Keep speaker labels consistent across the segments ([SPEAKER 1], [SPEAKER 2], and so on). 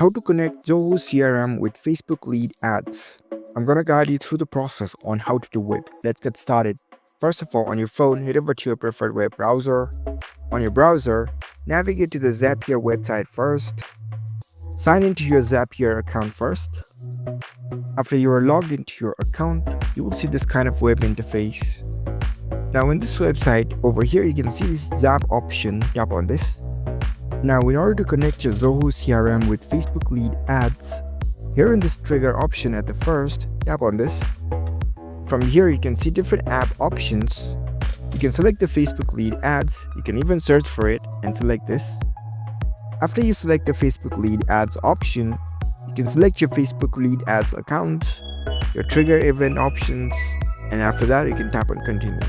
[SPEAKER 1] How to connect Zoho CRM with Facebook lead ads. I'm gonna guide you through the process on how to do it. Let's get started. First of all, on your phone, head over to your preferred web browser. On your browser, navigate to the Zapier website first. Sign into your Zapier account first. After you are logged into your account, you will see this kind of web interface. Now in this website, over here you can see this Zap option. Tap on this. Now in order to connect your Zoho CRM with Facebook lead ads, here in this trigger option at the first, tap on this. From here you can see different app options. You can select the Facebook lead ads, you can even search for it and select this. After you select the Facebook lead ads option, you can select your Facebook lead ads account, your trigger event options, and after that you can tap on continue.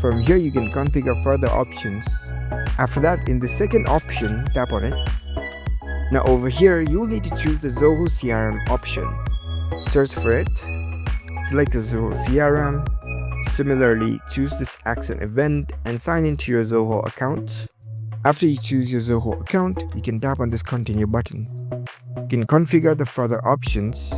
[SPEAKER 1] From here you can configure further options. After that, in the second option, tap on it. Now over here you will need to choose the Zoho CRM option. Search for it, select the Zoho CRM. Similarly, choose this action event and sign into your Zoho account. After you choose your Zoho account, you can tap on this continue button. You can configure the further options,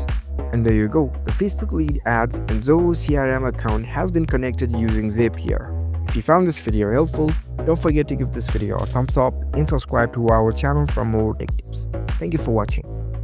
[SPEAKER 1] and there you go. The Facebook lead ads and Zoho CRM account has been connected using Zapier. If you found this video helpful, don't forget to give this video a thumbs up and subscribe to our channel for more tech tips. Thank you for watching.